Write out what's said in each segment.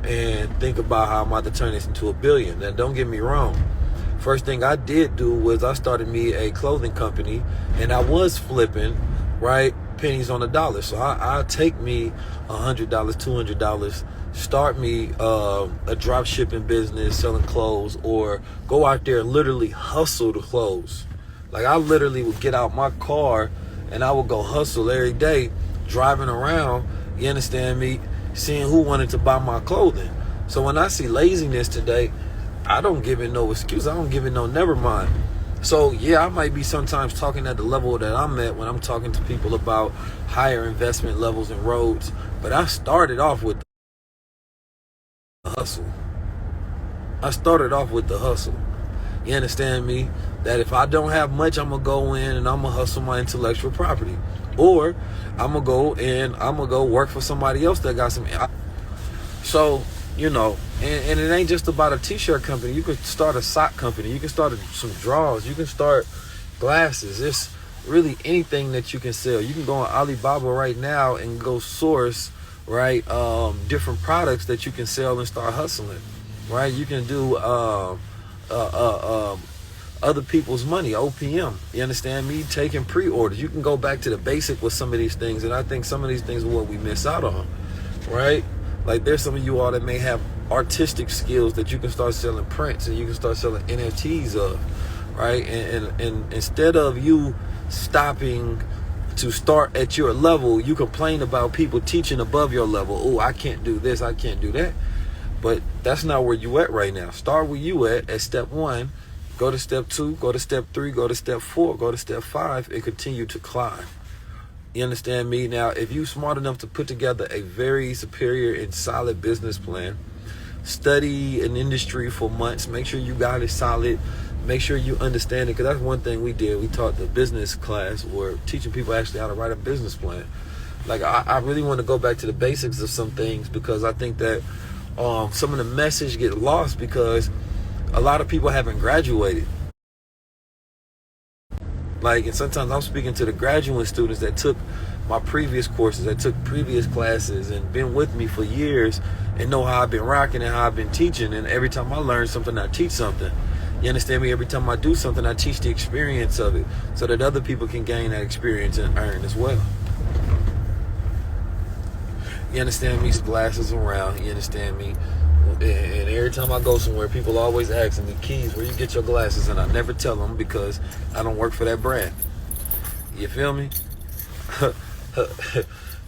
and think about how I'm about to turn this into $1 billion. Now, don't get me wrong. First thing I did do was I started me a clothing company, and I was flipping, right, pennies on the dollar. So I take me $100, $200, start me a drop shipping business selling clothes, or go out there and literally hustle the clothes. Like, I literally would get out my car and I would go hustle every day, driving around, you understand me, seeing who wanted to buy my clothing. So when I see laziness today, I don't give it no excuse. I don't give it no never mind. So yeah, I might be sometimes talking at the level that I'm at when I'm talking to people about higher investment levels and roads, but I started off with the hustle. I started off with the hustle. You understand me? That if I don't have much, I'm gonna go in and I'm gonna hustle my intellectual property, or I'm gonna go work for somebody else that got some. So, you know, and it ain't just about a t-shirt company. You could start a sock company. You can start some drawers. You can start glasses. It's really anything that you can sell. You can go on Alibaba right now and go source, right, different products that you can sell and start hustling, right? You can do other people's money, OPM. You understand me? Taking pre-orders. You can go back to the basic with some of these things, and I think some of these things are what we miss out on, right? Like, there's some of you all that may have artistic skills that you can start selling prints and you can start selling NFTs of, right? And instead of you stopping to start at your level, you complain about people teaching above your level. Oh, I can't do this, I can't do that. But that's not where you at right now. Start where you at step 1, go to step 2, go to step 3, go to step 4, go to step 5, and continue to climb. You understand me? Now, if you're smart enough to put together a very superior and solid business plan, study an industry for months, make sure you got it solid, make sure you understand it, because that's one thing we did. We taught the business class, or teaching people actually how to write a business plan. Like, I really want to go back to the basics of some things, because I think that some of the message get lost because a lot of people haven't graduated. Like, and sometimes I'm speaking to the graduate students that took my previous courses, that took previous classes and been with me for years and know how I've been rocking and how I've been teaching. And every time I learn something, I teach something. You understand me? Every time I do something, I teach the experience of it so that other people can gain that experience and earn as well. You understand me? Glasses around. You understand me? And every time I go somewhere, people always asking me, Keys, where you get your glasses? And I never tell them because I don't work for that brand. You feel me?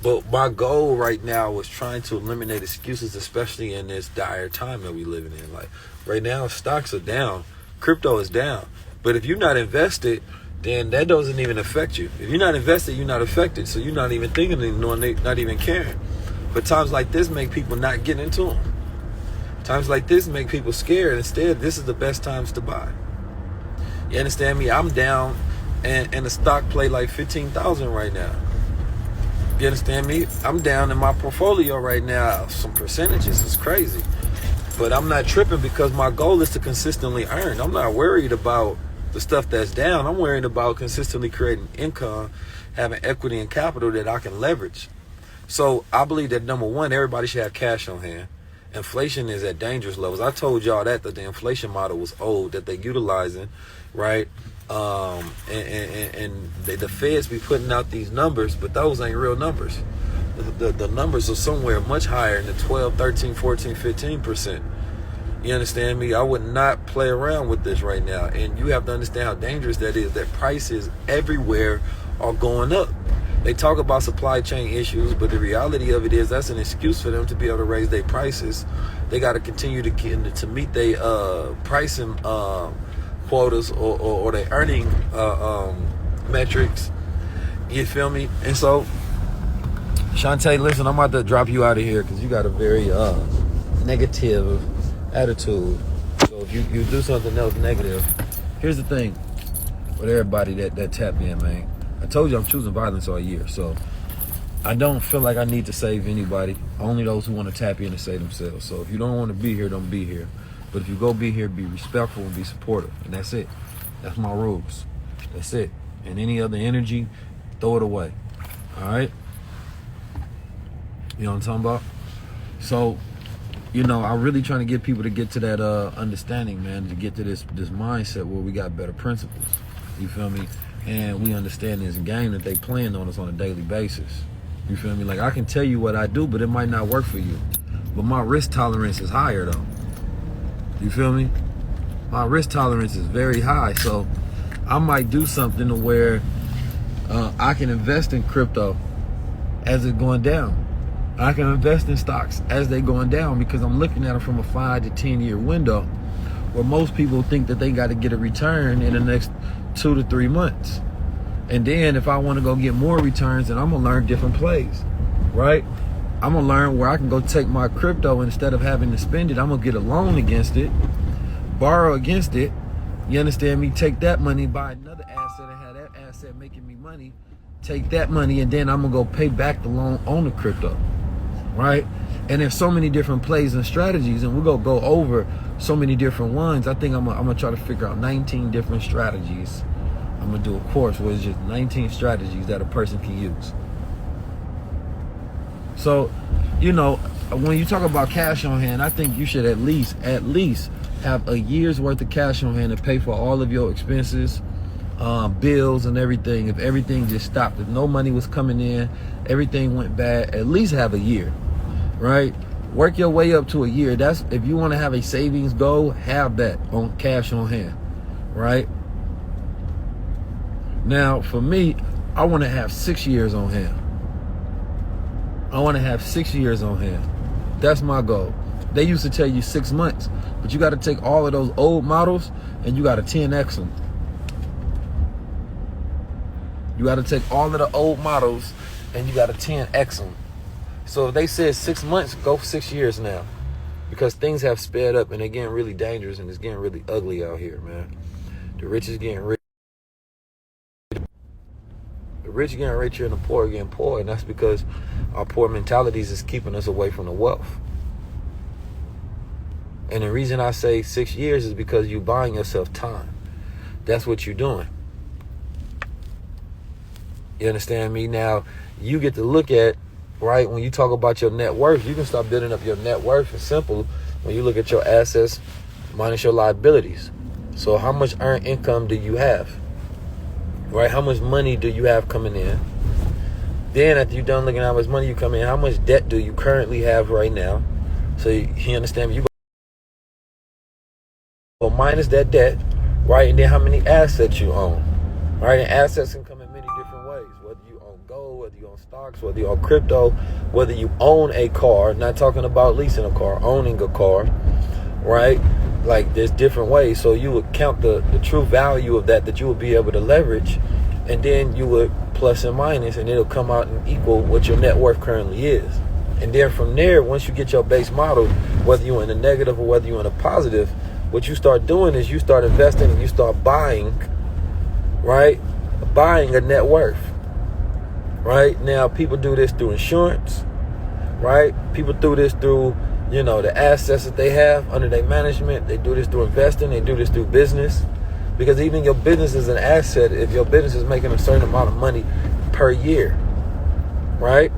But my goal right now is trying to eliminate excuses, especially in this dire time that we living in. Like, right now, stocks are down. Crypto is down. But if you're not invested, then that doesn't even affect you. If you're not invested, you're not affected. So you're not even thinking anymore, not even caring. But times like this make people not get into them. Times like this make people scared. Instead, this is the best times to buy. You understand me? I'm down, and the stock play like 15,000 right now. You understand me? I'm down in my portfolio right now. Some percentages is crazy. But I'm not tripping because my goal is to consistently earn. I'm not worried about the stuff that's down. I'm worried about consistently creating income, having equity and capital that I can leverage. So I believe that, number one, everybody should have cash on hand. Inflation is at dangerous levels. I told y'all that the inflation model was old, that they're utilizing, right? And the feds be putting out these numbers, but those ain't real numbers. The numbers are somewhere much higher in the 12, 13, 14, 15%. You understand me? I would not play around with this right now. And you have to understand how dangerous that is, that prices everywhere are going up. They talk about supply chain issues, but the reality of it is that's an excuse for them to be able to raise their prices. They got to continue to meet their pricing quotas or their earning metrics. You feel me? And so, Shantae, listen, I'm about to drop you out of here because you got a very negative attitude. So if you do something else negative, here's the thing with everybody that tap in, man. I told you I'm choosing violence all year, so I don't feel like I need to save anybody. Only those who want to tap in and save themselves. So if you don't want to be here, don't be here. But if you go be here, be respectful and be supportive. And that's it. That's my rules. That's it. And any other energy, throw it away. All right? You know what I'm talking about? So I'm really trying to get people to get to that understanding, man, to get to this mindset where we got better principles. You feel me? And we understand this game that they playing on us on a daily basis. You feel me? Like, I can tell you what I do, but it might not work for you. But my risk tolerance is higher, though. You feel me? My risk tolerance is very high. So I might do something to where I can invest in crypto as it's going down. I can invest in stocks as they going down because I'm looking at them from a 5 to 10 year window, where most people think that they got to get a return in the next 2 to 3 months. And then if I want to go get more returns, then I'm going to learn different plays, right? I'm going to learn where I can go take my crypto, instead of having to spend it, I'm going to get a loan against it, borrow against it. You understand me? Take that money, buy another asset, and have that asset making me money. Take that money, and then I'm going to go pay back the loan on the crypto, right? And there's so many different plays and strategies, and we're going to go over so many different ones. I think I'm going to try to figure out 19 different strategies. I'm going to do a course where it's just 19 strategies that a person can use. So, when you talk about cash on hand, I think you should at least have a year's worth of cash on hand to pay for all of your expenses, bills and everything. If everything just stopped, if no money was coming in, everything went bad, at least have a year, right? Work your way up to a year. That's if you want to have a savings goal, have that on cash on hand, right? Now, for me, I want to have 6 years on hand. I want to have 6 years on hand. That's my goal. They used to tell you 6 months, but you got to take all of those old models and you got to 10x them. You got to take all of the old models and you got to 10x them. So if they said 6 months, go for 6 years now, because things have sped up and they're getting really dangerous and it's getting really ugly out here, man. The rich is getting rich. The rich are getting richer and the poor are getting poor, and that's because our poor mentalities is keeping us away from the wealth. And the reason I say 6 years is because you're buying yourself time. That's what you're doing. You understand me? Now, you get to look at, right, when you talk about your net worth, you can start building up your net worth. It's simple when you look at your assets minus your liabilities. So how much earned income do you have? Right? How much money do you have coming in? Then after you're done looking at how much money you come in, how much debt do you currently have right now? So you understand me? You go minus that debt, right? And then how many assets you own, right? And assets can come in many different ways. Whether you own gold, whether you own stocks, whether you own crypto, whether you own a car. Not talking about leasing a car, owning a car, right? Like, there's different ways. So you would count the true value of that you would be able to leverage, and then you would plus and minus, and it'll come out and equal what your net worth currently is. And then from there, once you get your base model, whether you're in the negative or whether you're in a positive, what you start doing is you start investing and you start buying, right? Buying a net worth, right? Now, people do this through insurance, right? People do this through, the assets that they have under their management. They do this through investing. They do this through business. Because even your business is an asset if your business is making a certain amount of money per year, right?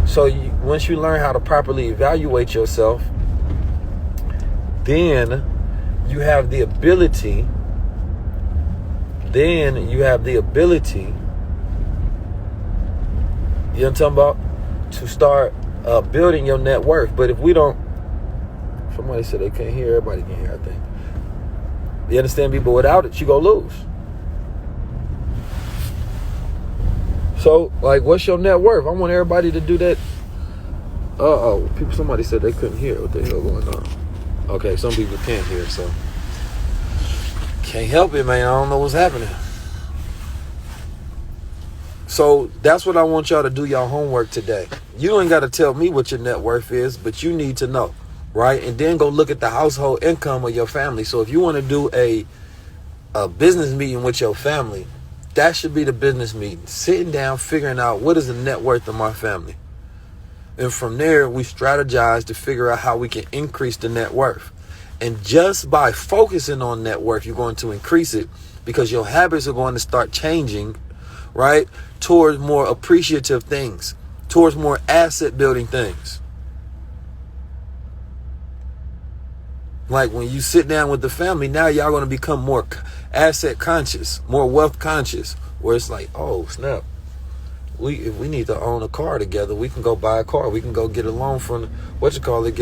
So once you learn how to properly evaluate yourself, then you have the ability, you know what I'm talking about, to start building your net worth. But if we don't, somebody said they can't hear, everybody can hear, I think. You understand me? But without it, you go lose. So, like, what's your net worth? I want everybody to do that. Somebody said they couldn't hear. What the hell going on? Okay, some people can't hear, so can't help it, man. I don't know what's happening. So that's what I want y'all to do, y'all homework today. You ain't got to tell me what your net worth is, but you need to know, right? And then go look at the household income of your family. So if you want to do a business meeting with your family, that should be the business meeting. Sitting down, figuring out what is the net worth of my family. And from there, we strategize to figure out how we can increase the net worth. And just by focusing on net worth, you're going to increase it because your habits are going to start changing, right? Towards more appreciative things, towards more asset building things. Like when you sit down with the family, now y'all going to become more asset conscious, more wealth conscious, where it's like, oh snap, if we need to own a car together, we can go buy a car. We can go get a loan from get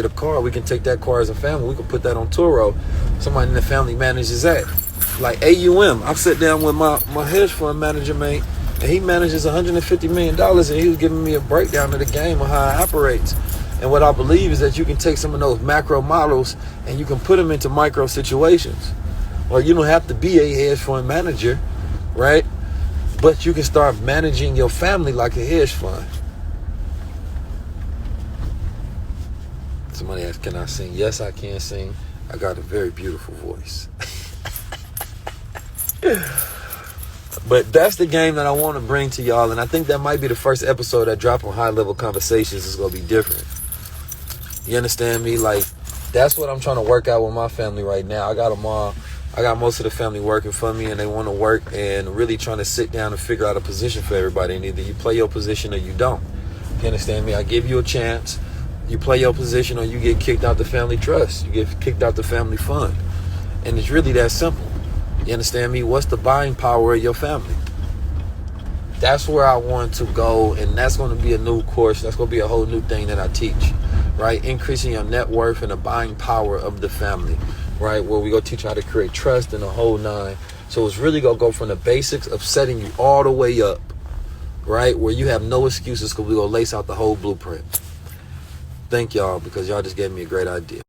a car. We can take that car as a family. We can put that on Turo. Somebody in the family manages that. Like AUM, I sat down with my hedge fund manager, mate, and he manages $150 million, and he was giving me a breakdown of the game of how it operates. And what I believe is that you can take some of those macro models and you can put them into micro situations. Or you don't have to be a hedge fund manager, right? But you can start managing your family like a hedge fund. Somebody asked, can I sing? Yes, I can sing. I got a very beautiful voice. But that's the game that I want to bring to y'all. And I think that might be the first episode that drop on High Level Conversations. Is going to be different. You understand me? Like, that's what I'm trying to work out with my family right now. I got them all. I got most of the family working for me, and they want to work and really trying to sit down and figure out a position for everybody. And either you play your position or you don't. You understand me? I give you a chance. You play your position or you get kicked out the family trust. You get kicked out the family fund. And it's really that simple. You understand me? What's the buying power of your family? That's where I want to go, and that's going to be a new course. That's going to be a whole new thing that I teach, right? Increasing your net worth and the buying power of the family, right? Where we go teach how to create trust and the whole nine. So it's really going to go from the basics of setting you all the way up, right? Where you have no excuses, because we're going to lace out the whole blueprint. Thank y'all, because y'all just gave me a great idea.